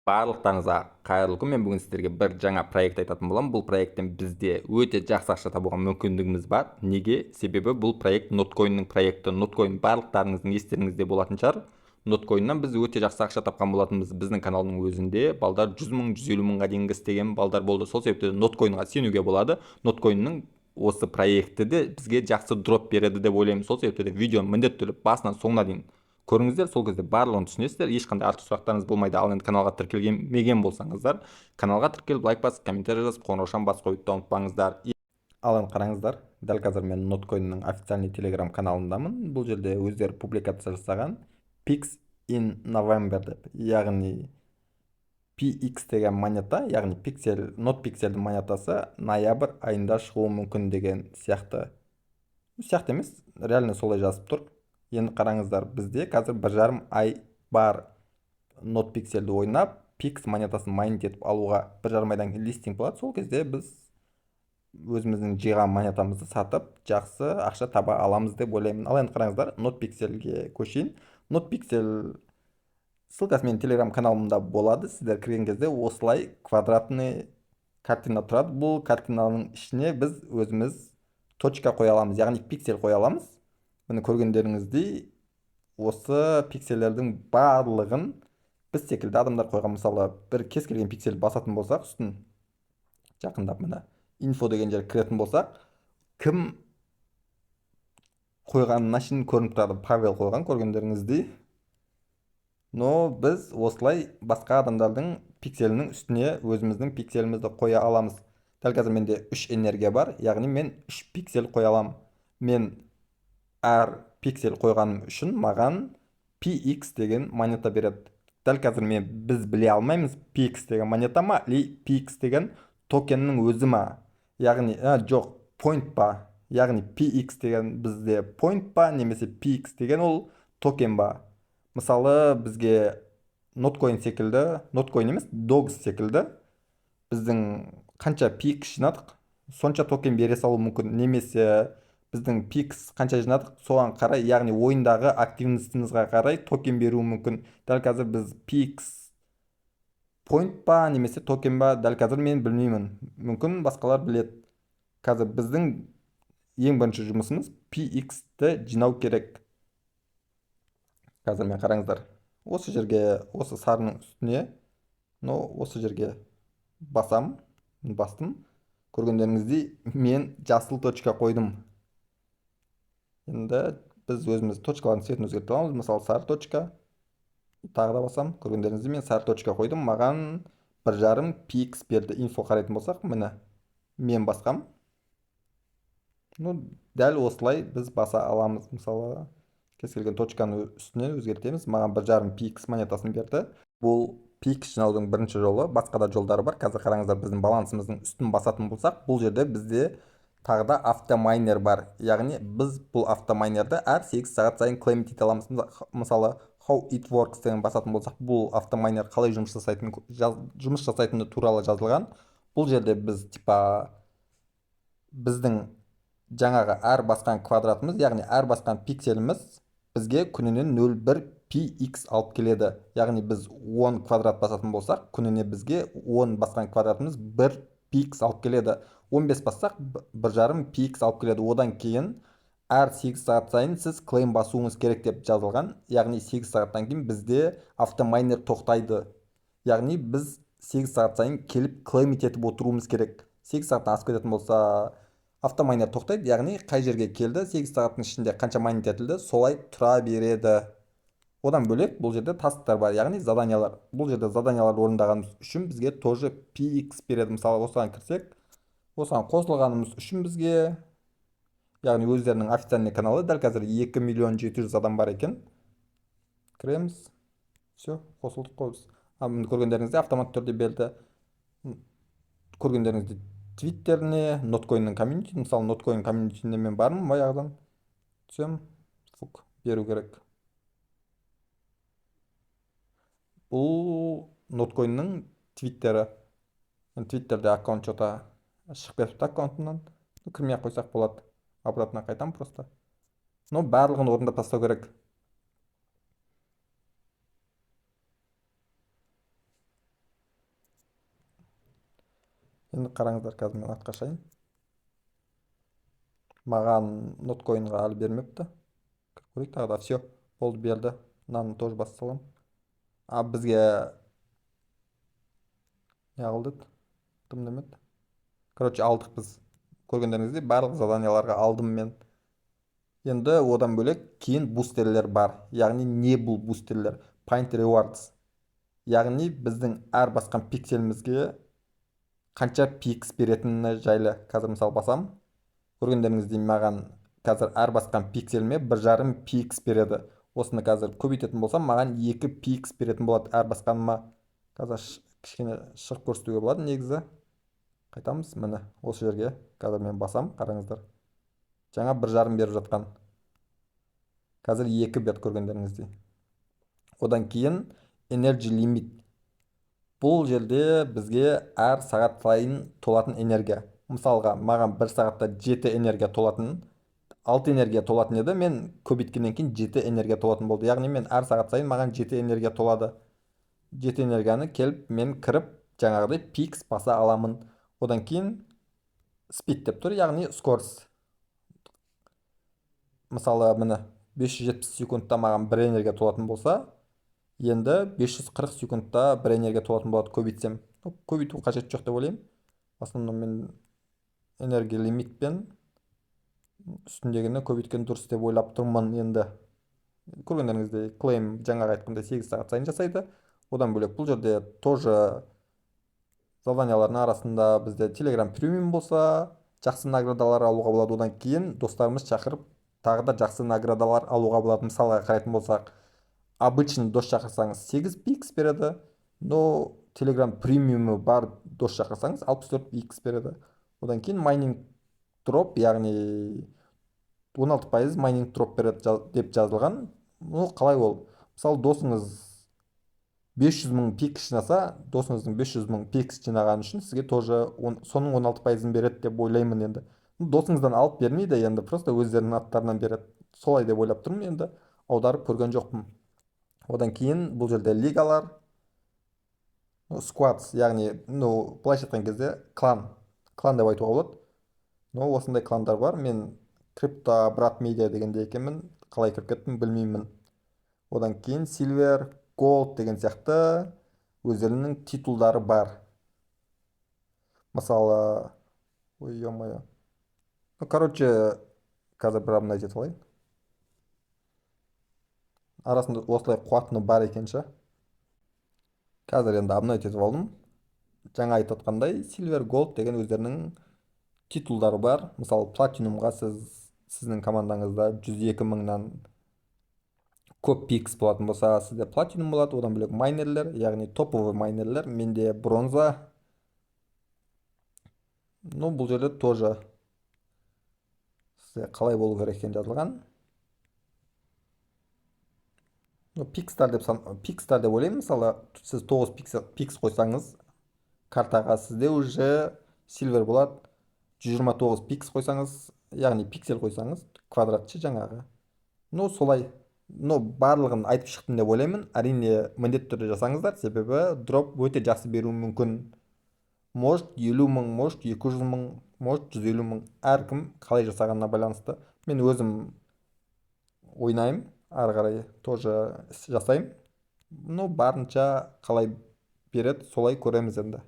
Барлықтарыңызға қайырлы күн. Мен бүгін сіздерге бір жаңа проект айтатын боламын. Бұл проекттен бізде өте жақсы ақша табуға мүмкіндігіміз бар. Неге? Себебі бұл проект ноткоиннің проекті. Ноткоин барлықтарыңыздың естеріңізде болатын шығар. Ноткоиннан біз өте жақсы ақша тапқан болатынбыз. Біздің каналдың өзінде балдар 100 мың, 150 мыңға дейінгі істеген балдар болды. Сол себепті ноткоинға сенуге болады. Ноткоиннің осы проекті де бізге жақсы дроп береді деп ойлаймын. Сол себепті де видеоны міндетті түрде басынан соңына дейін көріңіздер, сол кезде барлығын түсінесіздер, ешқандай артық сұрақтарыңыз болмайды. Ал енді каналға тіркелмеген болсаңыздар, каналға тіркеліп лайк басып, комментарий жазып, қоңыраушаны басып қоюды да ұмытпаңыздар. Ал енді қараңыздар, дәл қазір мен ноткоиннің официальный телеграм каналындамын. Бұл жерде өздері публикация жасаған Pix in November деп, яғни PX деген монета, яғни нотпикселдің монетасы ноябрь айында шығуы мүмкін деген сияқты. Сияқты емес, реально солай жазып тұр. Енді қараңыздар, бізде қазір 1,5 ай бар нотпикселді ойнап, Pix монетасын майнит етіп алуға 1,5 айдан кейін листинг болады. Сол кезде біз өзіміздің жиған монетамызды сатып, жақсы ақша таба аламыз деп ойлаймын. Ал енді қараңыздар, нотпикселге көшейін. Нотпиксел ссылкасы менің телеграм каналымда болады. Сіздер кірген кезде осылай квадратный картина тұрады. Бұл картинаның ішіне біз өзіміз точка қоя аламыз, яғни пиксель қоя аламыз. Міне көргендеріңіздей осы пикселердің барлығын біз секілді адамдар қойған. Мысалы, бір кез келген пиксель басатын болсақ, үстін жақындап міне инфо деген жерге кіретін болсақ, кім қойғанына шейін көрініп тұрады. Павел қойған, көргендеріңіздей. Но біз осылай басқа адамдардың пикселінің үстіне өзіміздің пикселімізді қоя аламыз. Дәл қазір менде 3 энергия бар, яғни мен 3 пиксель қоя аламын. Мен әр пиксель қойғаным үшін маған PX деген монета береді. Дәл қазір біз біле алмаймыз, PX деген монета ма, или PX деген токеннің өзі ма. Яғни, жоқ, point па. Яғни PX деген бізде point па, немесе PX деген ол токен ба. Мысалы, бізге ноткоин секілді, ноткоин емес, DOGS секілді біздің қанша PX жинадық, сонша токен бере салу мүмкін. Немесе біздің PX қанша жинадық, соған қарай, яғни ойындағы активностімізға қарай токен беруі мүмкін. Дәл қазір біз PX point па, немесе токен ба, дәл қазір мен білмеймін. Мүмкін басқалар біледі. Қазір біздің ең бірінші жұмысымыз PX-ті жинау керек. Қазір мен қараңыздар, осы жерге, осы сарының үстіне, осы жерге бастым. Көргендеріңіздей, мен жасыл точка қойдым. Енді біз өзіміз точкалардың цветін өзгерте аламыз. Мысалы, сары точка. Тағы да басам. Көргендеріңіздей, мен сары точка қойдым. Маған 1,5 PX берді. Инфо қарайтын болсақ, міне мен басқам. Дәл осылай біз баса аламыз. Мысалы, кез келген точканы үстіне өзгертеміз. Маған 1,5 PX монетасын берді. Бұл PX жинаудың бірінші жолы. Басқа да жолдары бар. Қазір қараңыздар, біздің балансымыздың үстін басатын болсақ, бұл жерде бізде тағы да автомайнер бар. Яғни біз бұл автомайнерді әр 8 сағат сайын клейм ете аламыз. Мысалы, how it works деген басатын болсақ, бұл автомайнер қалай жұмыс жасайтыны туралы жазылған. Бұл жерде біз біздің жаңағы әр басқан квадратымыз, яғни әр басқан пикселіміз бізге күнінен 0,1 PX алып келеді. Яғни біз 10 квадрат басатын болсақ, күніне бізге 10 басқан квадратымыз 1 PX алып келеді. 15 бассақ 1,5 PX алып келеді. Одан кейін әр 8 сағат сайын сіз клейм басуыңыз керек деп жазылған. Яғни 8 сағаттан кейін бізде автомайнер тоқтайды. Яғни біз 8 сағат сайын келіп клейм етіп отыруымыз керек. 8 сағаттан асып кететін болса, автомайнер тоқтайды. Яғни қай жерге келді, 8 сағаттың ішінде қанша майнит етілді, солай тұра береді. Одан бөлек бұл жерде тасктар бар, яғни заданиялар. Бұл жерде заданияларды орындағанымыз үшін бізге тоже PX береді. Мысалы, осыған кірсек, осыған қосылғанымыз үшін бізге, яғни өздерінің официальный каналы, дәл қазір 2,700,000 адам бар екен. Кіреміз. Все, қосылдық қой біз. Көргендеріңізде автомат түрде берді. Көргендеріңізде твиттеріне, ноткоиннің комьюнити, мысалы, ноткоин комьюнитіне мен бармын, баяғыдан түсем, беру керек. Бұл ноткоиннің твиттері. Твиттерде аккаунт жота шығып кетіпті аккаунтымнан. Кірмей қойсақ болады. Обратно қайтам просто. Барлығын орындап тастау керек. Енді қараңыздар, қазір мен артқа шайын. Маған ноткоинға әлі бермепті. Көрейік тағы да. Все, болды, берді. Мынаны тоже басып саламын. А бізге не қылды? Тым демеді. Короче, алдық біз. Көргендеріңіздей барлық заданияларға алдым мен. Енді одан бөлек кейін бустерлер бар. Яғни не бұл бустерлер? Point rewards. Яғни біздің әр басқан пикселімізге қанша пикс беретіні жайлы. Қазір мысал басам. Көргендеріңіздей маған қазір әр басқан пикселіме 1,5 пикс береді. Осыны қазір көбейтетін болсам, маған 2 пикс беретін болады әр басқаныма. Қазір кішкене шығып көрсетуге болады негізі. Қайтамыз, міне осы жерге. Қазір мен басам, қараңыздар. Жаңа 1,5 беріп жатқан. Қазір 2 бет, көргендеріңіздей. Одан кейін energy limit. Бұл жерде бізге әр сағат сайын толатын энергия. Мысалға, маған 1 сағатта 7 энергия толатын, 6 энергия толатын еді, мен көбейткеннен кейін 7 энергия толатын болды. Яғни мен әр сағат сайын маған 7 энергия толады. 7 энергияны келіп, мен кіріп, жаңағыдай пикс баса аламын. Одан кейін speed деп тұр, яғни скорость. Мысалы, міне 570 секундта маған 1 энергия толатын болса, енді 540 секундта 1 энергия толатын болады көбейтсем. Көбейту қажет жоқ деп ойлаймын. В основном мен энергия лимитпен үстіндегіні көбейткен дұрыс деп ойлап тұрмын енді. Көргендеріңіздей клейм жаңағы айтқандай 8 сағат сайын жасайды. Одан бөлек бұл жерде тоже заданиялардың арасында бізде Telegram премиум болса, жақсы наградалар алуға болады. Одан кейін достарымыз шақырып, тағы да жақсы наградалар алуға болады. Мысалға қарайтын болсақ, обычный дос шақырсаңыз 8 пикс береді, но Telegram премиумы бар дос шақырсаңыз 64 пикс береді. Одан кейін майнинг дроп, яғни 16% майнинг дроп береді деп жазылған. Қалай ол? Мысалы, досыңыз 500 мың пикс жинаса, досыңыздың 500 мың пикс жинаған үшін сізге тоже соның 16%-ын береді деп ойлаймын енді. Досыңыздан алып бермейді, енді просто өздерінің аттарынан береді. Солай деп ойлап тұрмын, енді аударып көрген жоқпын. Одан кейін бұл жерде лигалар, squads, яғни былайша айтқан кезде клан деп айтуға болады. Осындай кландар бар. Мен крипто брат медиа дегенде екенмін, қалай кіріп кеттім білмеймін. Одан кейін silver, gold деген сияқты өздерінің титулдары бар. Мысалы, ой, ё-моё. Короче, қазір бір апнайт етіп алайын. Арасында осылай қуатыны бар екенші. Қазір енді апнайт етіп алдым. Жаңа айтып отқандай silver, gold деген өздерінің титулдары бар. Мысалы, платинумға сіздің командаңызда 102 мыңнан көп пикс болатын болса, сізде платинум болады. Одан бөлек майнерлер, яғни топовый майнерлер, менде бронза. Бұл жерде тоже сізде қалай болу керек екен жазылған. Пикстар деп ойлаймын. Мысалы, сіз 9 пикс қойсаңыз, картаға сізде уже silver болады. 129 пикс қойсаңыз, яғни пиксель қойсаңыз, квадратшы жаңағы. Солай. Барлығын айтып шықтым деп ойлаймын. Әрине міндетті түрде жасаңыздар, себебі дроп өте жақсы беруі мүмкін. Может 50 мың, может 200 мың, может 150 мың. Әркім қалай жасағанына байланысты. Мен өзім ойнаймын, ары қарай тоже жасаймын. Барынша қалай береді, солай көреміз енді.